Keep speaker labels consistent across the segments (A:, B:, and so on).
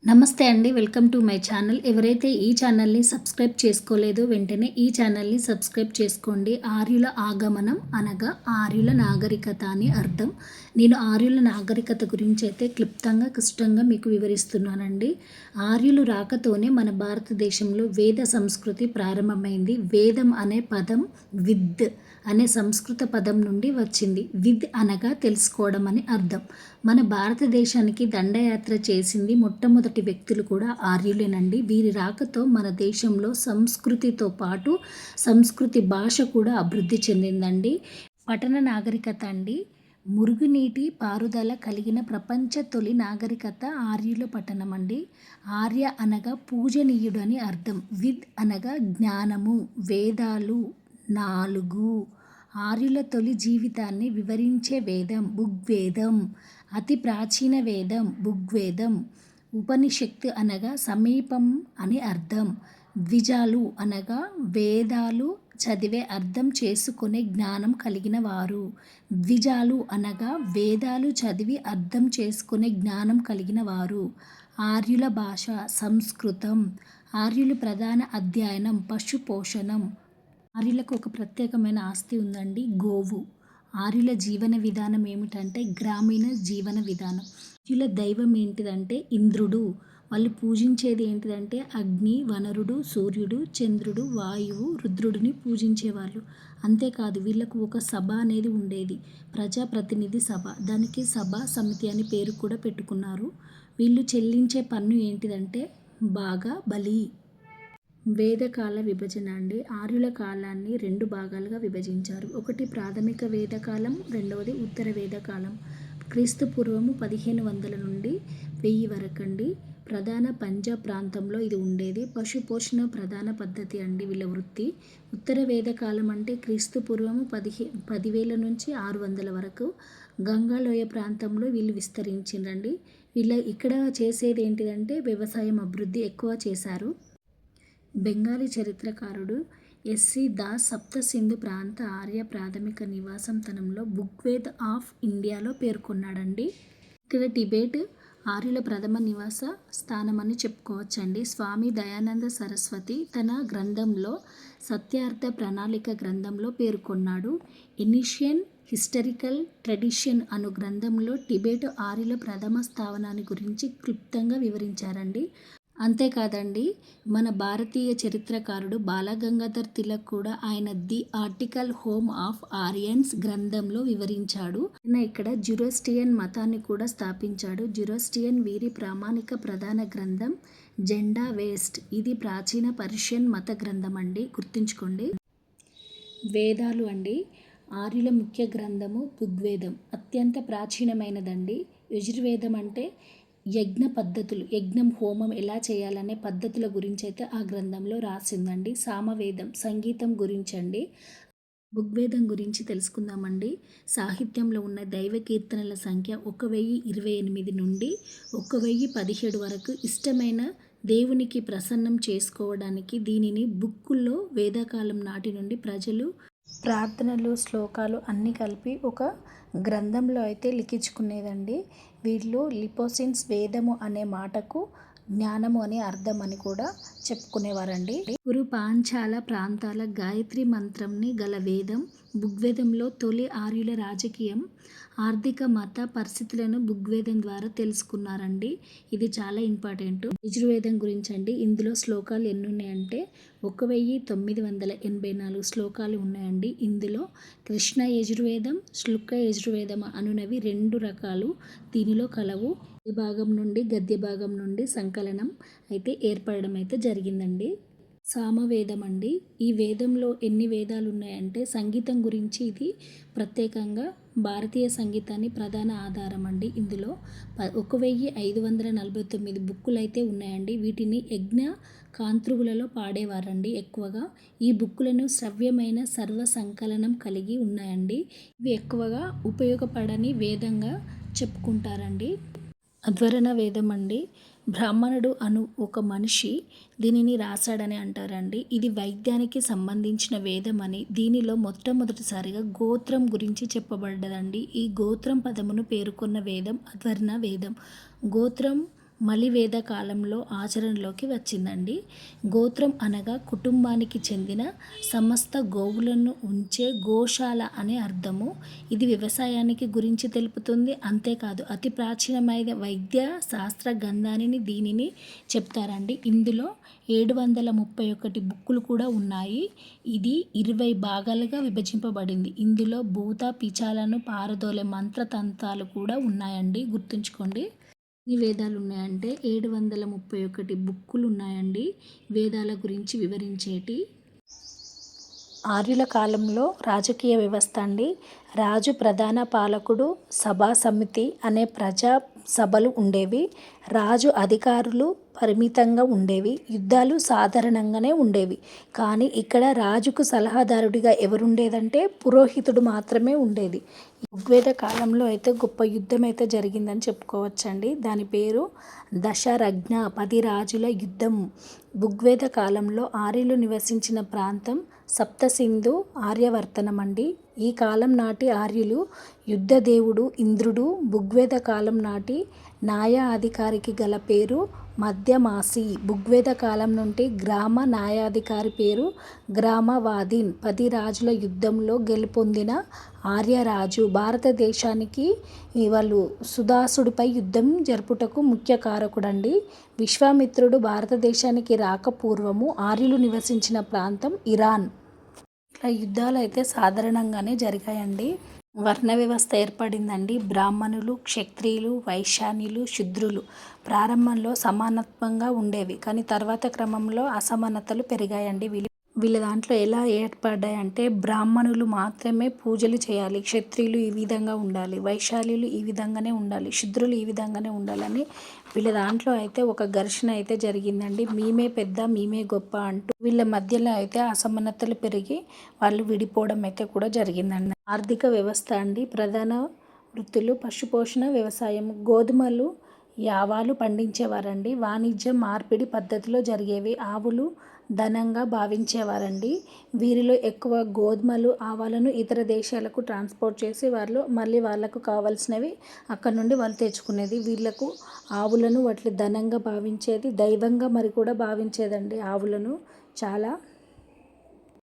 A: నమస్తే అండి. Welcome to my channel. ఎవరైతే ఈ ఛానల్‌ని సబ్స్క్రైబ్ చేసుకోలేదో వెంటనే ఈ ఛానల్‌ని సబ్స్క్రైబ్ చేసుకోండి. ఆర్యుల ఆగమనం అనగా ఆర్యుల నాగరికత అని అర్థం. నేను ఆర్యుల నాగరికత గురించి అయితే క్లుప్తంగా, క్లుష్టంగా మీకు వివరిస్తున్నానండి. ఆర్యులు రాకతోనే మన భారతదేశంలో వేద సంస్కృతి ప్రారంభమైంది. వేదం అనే పదం విద్ అనే సంస్కృత పదం నుండి వచ్చింది. విద్ అనగా తెలుసుకోవడం అని అర్థం. మన భారతదేశానికి దండయాత్ర చేసింది మొట్టమొదటి వ్యక్తులు కూడా ఆర్యులేనండి. వీరి రాకతో మన దేశంలో సంస్కృతితో పాటు సంస్కృతి భాష కూడా అభివృద్ధి చెందిందండి. పట్టణ నాగరికత అండి. మురుగునీటి పారుదల కలిగిన ప్రపంచ తొలి నాగరికత ఆర్యుల పట్టణం అండి. ఆర్య అనగా పూజనీయుడు అని అర్థం. విద్ అనగా జ్ఞానము, వేదాలు 4. ఆర్యుల తొలి జీవితాన్ని వివరించే వేదం ఋగ్వేదం. అతి ప్రాచీన వేదం ఋగ్వేదం. ఉపనిషత్తు అనగా సమీపం అని అర్థం. ద్విజాలు అనగా వేదాలు చదివే అర్థం చేసుకునే జ్ఞానం కలిగిన వారు. ద్విజాలు అనగా వేదాలు చదివి అర్థం చేసుకునే జ్ఞానం కలిగిన వారు. ఆర్యుల భాష సంస్కృతం. ఆర్యుల ప్రధాన అధ్యయనం పశుపోషణం. ఆర్యులకు ఒక ప్రత్యేకమైన ఆస్తి ఉందండి, గోవు. ఆర్యుల జీవన విధానం ఏమిటంటే గ్రామీణ జీవన విధానం. ఆర్యుల దైవం ఏంటిదంటే ఇంద్రుడు. వాళ్ళు పూజించేది ఏంటిదంటే అగ్ని, వనరుడు, సూర్యుడు, చంద్రుడు, వాయువు, రుద్రుడిని పూజించేవాళ్ళు. అంతేకాదు వీళ్ళకు ఒక సభ అనేది ఉండేది, ప్రజాప్రతినిధి సభ. దానికి సభ సమితి అని పేరు కూడా పెట్టుకున్నారు. వీళ్ళు చెల్లించే పన్ను ఏంటిదంటే బాగా బలి. వేదకాల విభజన అండి. ఆర్యుల కాలాన్ని 2 భాగాలుగా విభజించారు. ఒకటి ప్రాథమిక వేదకాలం, రెండవది ఉత్తర వేదకాలం. క్రీస్తు పూర్వము 1500 నుండి 1000 వరకండి. ప్రధాన పంజాబ్ ప్రాంతంలో ఇది ఉండేది. పశుపోషణ ప్రధాన పద్ధతి అండి వీళ్ళ వృత్తి. ఉత్తర వేదకాలం అంటే క్రీస్తు పూర్వము 10,000 నుంచి 600 వరకు గంగాలోయ ప్రాంతంలో వీళ్ళు విస్తరించిండ్రండి. ఇక్కడ చేసేది ఏంటిదంటే వ్యవసాయం అభివృద్ధి ఎక్కువ చేశారు. బెంగాలీ చరిత్రకారుడు ఎస్సి దాస్ సప్త సింధు ప్రాంత ఆర్య ప్రాథమిక నివాసం తనంలో ఋగ్వేద్ ఆఫ్ ఇండియాలో పేర్కొన్నాడండి. ఇక్కడ టిబెట్ ఆర్యుల ప్రథమ నివాస స్థానమని చెప్పుకోవచ్చండి. స్వామి దయానంద సరస్వతి తన గ్రంథంలో సత్యార్థ ప్రణాళిక గ్రంథంలో పేర్కొన్నాడు. ఇనిషియన్ హిస్టరికల్ ట్రెడిషన్ అను గ్రంథంలో టిబెట్ ఆర్యుల ప్రథమ స్థావనాన్ని గురించి క్లుప్తంగా వివరించారండి. అంతేకాదండి, మన భారతీయ చరిత్రకారుడు బాలగంగాధర్ తిలక్ కూడా ఆయన ది ఆర్టికల్ హోమ్ ఆఫ్ ఆరియన్స్ గ్రంథంలో వివరించాడు. ఆయన ఇక్కడ జురోస్ట్రియన్ మతాన్ని కూడా స్థాపించాడు. జురోస్ట్రియన్ వీరి ప్రామాణిక ప్రధాన గ్రంథం జెండా వేస్ట్. ఇది ప్రాచీన పర్షియన్ మత గ్రంథం అండి, గుర్తుంచుకోండి. వేదాలు అండి. ఆర్యుల ముఖ్య గ్రంథము ఋగ్వేదం. అత్యంత ప్రాచీనమైనదండి. యజుర్వేదం అంటే యజ్ఞ పద్ధతులు, యజ్ఞం హోమం ఎలా చేయాలనే పద్ధతుల గురించి అయితే ఆ గ్రంథంలో రాసిందండి. సామవేదం సంగీతం గురించి అండి. ఋగ్వేదం గురించి తెలుసుకుందామండి. సాహిత్యంలో ఉన్న దైవ కీర్తనల సంఖ్య 1028 నుండి 1017 వరకు. ఇష్టమైన దేవునికి ప్రసన్నం చేసుకోవడానికి దీనిని బుక్కుల్లో వేదకాలం నాటి నుండి ప్రజలు ప్రార్థనలు, శ్లోకాలు అన్నీ కలిపి ఒక గ్రంథంలో అయితే లిఖించుకునేదండి. వీళ్ళు లిపోసిన్స్ వేదము అనే మాటకు జ్ఞానము అని అర్థం అని కూడా చెప్పుకునేవారండి. గురు పాంచాల ప్రాంతాల గాయత్రి మంత్రంని గల వేదం ఋగ్వేదంలో. తొలి ఆర్యుల రాజకీయం, ఆర్థిక, మత పరిస్థితులను ఋగ్వేదం ద్వారా తెలుసుకున్నారండి. ఇది చాలా ఇంపార్టెంట్. యజుర్వేదం గురించి అండి. ఇందులో శ్లోకాలు ఎన్ని ఉన్నాయంటే 1984 శ్లోకాలు ఉన్నాయండి. ఇందులో కృష్ణ యజుర్వేదం, శుక్ల యజుర్వేదం అనునవి 2 రకాలు దీనిలో కలవు. గద్య భాగం నుండి సంకలనం అయితే ఏర్పడడం అయితే జరిగిందండి. సామవేదం అండి. ఈ వేదంలో ఎన్ని వేదాలు ఉన్నాయంటే సంగీతం గురించి ఇది ప్రత్యేకంగా భారతీయ సంగీతాన్ని ప్రధాన ఆధారం అండి. ఇందులో 1549 బుక్కులు అయితే ఉన్నాయండి. వీటిని యజ్ఞ కాంతృగులలో పాడేవారండి ఎక్కువగా. ఈ బుక్కులను శ్రవ్యమైన సర్వ సంకలనం కలిగి ఉన్నాయండి. ఇవి ఎక్కువగా ఉపయోగపడని వేదంగా చెప్పుకుంటారండి. అధ్వరణ వేదం అండి. బ్రాహ్మణుడు అను ఒక మనిషి దీనిని రాశాడని అంటారండి. ఇది వైద్యానికి సంబంధించిన వేదం అని. దీనిలో మొట్టమొదటిసారిగా గోత్రం గురించి చెప్పబడ్డదండి. ఈ గోత్రం పదమును పేర్కొన్న వేదం అధ్వర్ణ వేదం. గోత్రం మలివేద కాలంలో ఆచరణలోకి వచ్చిందండి. గోత్రం అనగా కుటుంబానికి చెందిన సమస్త గోవులను ఉంచే గోశాల అనే అర్థము. ఇది వ్యవసాయానికి గురించి తెలుపుతుంది. అంతేకాదు అతి ప్రాచీనమైన వైద్య శాస్త్ర గ్రంథాన్ని దీనిని చెప్తారండి. ఇందులో 731 బుక్కులు కూడా ఉన్నాయి. ఇది 20 భాగాలుగా విభజింపబడింది. ఇందులో భూత పిచాలను పారదోలే మంత్రతంత్రాలు కూడా ఉన్నాయండి. గుర్తుంచుకోండి. ఎన్ని వేదాలు ఉన్నాయంటే 731 బుక్కులు ఉన్నాయండి వేదాల గురించి వివరించేటి. ఆర్యుల కాలంలో రాజకీయ వ్యవస్థ అండి. రాజు ప్రధాన పాలకుడు, సభా సమితి అనే ప్రజా సభలు ఉండేవి. రాజు అధికారులు పరిమితంగా ఉండేవి. యుద్ధాలు సాధారణంగానే ఉండేవి. కానీ ఇక్కడ రాజుకు సలహాదారుడిగా ఎవరుండేదంటే పురోహితుడు మాత్రమే ఉండేది. ఋగ్వేద కాలంలో అయితే గొప్ప యుద్ధం అయితే జరిగిందని చెప్పుకోవచ్చండి. దాని పేరు దశరథ్న 10 రాజుల యుద్ధం. ఋగ్వేద కాలంలో ఆర్యులు నివసించిన ప్రాంతం సప్తసింధు ఆర్యవర్తనం అండి. ఈ కాలం నాటి ఆర్యులు యుద్ధ దేవుడు ఇంద్రుడు. ఋగ్వేద కాలం నాటి న్యాయాధికారికి గల పేరు మధ్యమాసి. ఋగ్వేద కాలం నుండి గ్రామ న్యాయాధికారి పేరు గ్రామవాదిన్. 10 రాజుల యుద్ధంలో గెలుపొందిన ఆర్యరాజు భారతదేశానికి వాళ్ళు సుదాసుడిపై యుద్ధం జరుపుటకు ముఖ్య కారకుడండి. విశ్వామిత్రుడు భారతదేశానికి రాకపూర్వము ఆర్యులు నివసించిన ప్రాంతం ఇరాన్. ఇట్లా యుద్ధాలు అయితే సాధారణంగానే జరిగాయండి. వర్ణ వ్యవస్థ ఏర్పడిందండి. బ్రాహ్మణులు, క్షత్రియులు, వైశ్యాన్యులు, శూద్రులు ప్రారంభంలో సమానత్వంగా ఉండేవి. కానీ తర్వాత క్రమంలో అసమానతలు పెరిగాయండి. వీళ్ళ దాంట్లో ఎలా ఏర్పడ్డాయంటే బ్రాహ్మణులు మాత్రమే పూజలు చేయాలి, క్షత్రియులు ఈ విధంగా ఉండాలి, వైశ్యాల్యులు ఈ విధంగానే ఉండాలి, శూద్రులు ఈ విధంగానే ఉండాలని వీళ్ళ దాంట్లో అయితే ఒక ఘర్షణ అయితే జరిగిందండి. మేమే పెద్ద, మేమే గొప్ప అంటూ వీళ్ళ మధ్యలో అయితే అసమానతలు పెరిగి వాళ్ళు విడిపోవడం అయితే కూడా జరిగిందండి. ఆర్థిక వ్యవస్థ అండి. ప్రధాన వృత్తులు పశుపోషణ, వ్యవసాయం. గోధుమలు, యావాలు పండించేవారండి. వాణిజ్యం మార్పిడి పద్ధతిలో జరిగేవి. ఆవులు ధనంగా భావించేవారండి. వీరిలో ఎక్కువ గోధుమలు, ఆవాలను ఇతర దేశాలకు ట్రాన్స్పోర్ట్ చేసి మళ్ళీ వాళ్ళకు కావాల్సినవి అక్కడ నుండి వాళ్ళు తెచ్చుకునేది. వీళ్ళకు ఆవులను వాటి ధనంగా భావించేది, దైవంగా మరి కూడా భావించేదండి ఆవులను చాలా.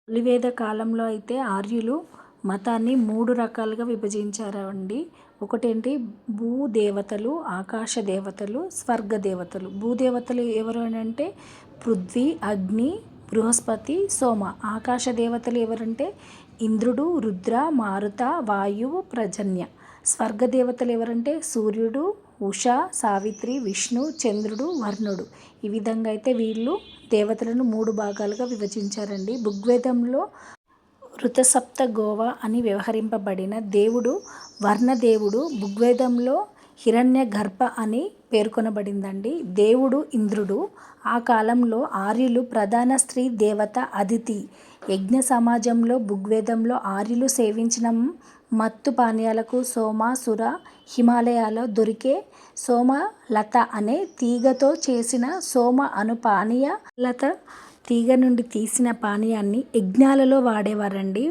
A: మలివేద కాలంలో అయితే ఆర్యులు మతాన్ని 3 రకాలుగా విభజించారండి. ఒకటేంటి భూదేవతలు, ఆకాశ దేవతలు, స్వర్గ దేవతలు. భూదేవతలు ఎవరు అంటే పృథ్వీ, అగ్ని, బృహస్పతి, సోమ. ఆకాశ దేవతలు ఎవరంటే ఇంద్రుడు, రుద్ర, మారుత, వాయువు, ప్రజన్య. స్వర్గ దేవతలు ఎవరంటే సూర్యుడు, ఉష, సావిత్రి, విష్ణు, చంద్రుడు, వర్ణుడు. ఈ విధంగా అయితే వీళ్ళు దేవతలను 3 భాగాలుగా విభజించారండి. ఋగ్వేదంలో ఋతసప్త గోవ అని వ్యవహరింపబడిన దేవుడు వర్ణదేవుడు. ఋగ్వేదంలో హిరణ్యగర్భ అని పేర్కొనబడిందండి. దేవుడు ఇంద్రుడు. ఆ కాలంలో ఆర్యులు ప్రధాన స్త్రీ దేవత అదితి. యజ్ఞ సమాజంలో ఋగ్వేదంలో ఆర్యులు సేవించిన మత్తు పానీయాలకు సోమ, సుర. హిమాలయాల్లో దొరికే సోమలత అనే తీగతో చేసిన సోమ అను పానీయ లత తీగ నుండి తీసిన పానీయాన్ని యజ్ఞాలలో వాడేవారండి.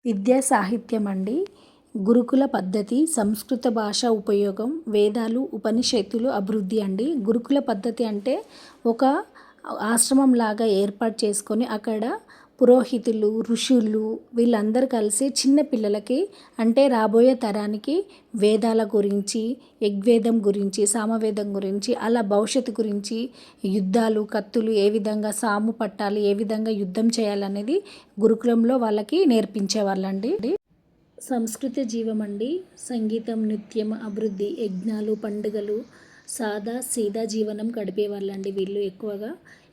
A: విద్యా సాహిత్యం అండి. గురుకుల పద్ధతి, సంస్కృత భాష ఉపయోగం, వేదాలు, ఉపనిషత్తులు అభివృద్ధి అండి. గురుకుల పద్ధతి అంటే ఒక ఆశ్రమం లాగా ఏర్పాటు చేసుకొని అక్కడ పురోహితులు, ఋషులు వీళ్ళందరూ కలిసి చిన్న పిల్లలకి అంటే రాబోయే తరానికి వేదాల గురించి, ఋగ్వేదం గురించి, సామవేదం గురించి, అలా భవిష్యత్తు గురించి, యుద్ధాలు, కత్తులు ఏ విధంగా సాము పట్టాలి, ఏ విధంగా యుద్ధం చేయాలనేది గురుకులంలో వాళ్ళకి నేర్పించేవాళ్ళండి. సంస్కృతి జీవం అండి. సంగీతం, నృత్యం, అభివృద్ధి, యజ్ఞాలు, పండుగలు, సాదా సీదా జీవనం గడిపేవాళ్ళండి వీళ్ళు.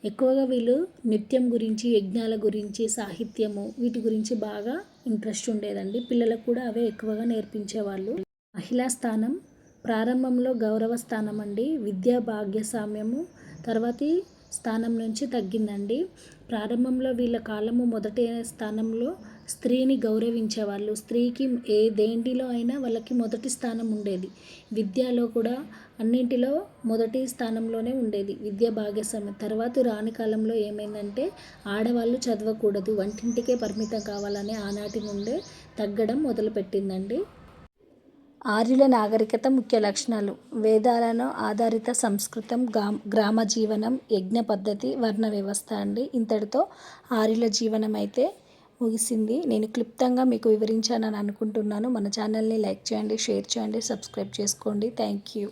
A: ఎక్కువగా వీళ్ళు నృత్యం గురించి, యజ్ఞాల గురించి, సాహిత్యము వీటి గురించి బాగా ఇంట్రెస్ట్ ఉండేదండి. పిల్లలకు కూడా అవే ఎక్కువగా నేర్పించేవాళ్ళు. మహిళా స్థానం ప్రారంభంలో గౌరవ స్థానం అండి. విద్యా భాగ్యస్వామ్యము తర్వాతి స్థానం నుంచి తగ్గిందండి. ప్రారంభంలో వీళ్ళ కాలము మొదటి స్థానంలో స్త్రీని గౌరవించేవాళ్ళు. స్త్రీకి దేంటిలో అయినా వాళ్ళకి మొదటి స్థానం ఉండేది. విద్యలో కూడా అన్నింటిలో మొదటి స్థానంలోనే ఉండేది విద్యా భాగస్వామ్యం. తర్వాత రాని కాలంలో ఏమైందంటే ఆడవాళ్ళు చదవకూడదు, వంటింటికే పరిమితం కావాలని ఆనాటి నుండే తగ్గడం మొదలుపెట్టిందండి. ఆర్యుల నాగరికత ముఖ్య లక్షణాలు: వేదాలను ఆధారిత సంస్కృతం, గ్రామ జీవనం, యజ్ఞ పద్ధతి, వర్ణ వ్యవస్థ అండి. ఇంతటితో ఆర్యుల జీవనం అయితే ముగిసింది. నేను క్లుప్తంగా మీకు వివరించానని అనుకుంటున్నాను. మన ఛానల్ని లైక్ చేయండి, షేర్ చేయండి, సబ్స్క్రైబ్ చేసుకోండి. Thank you.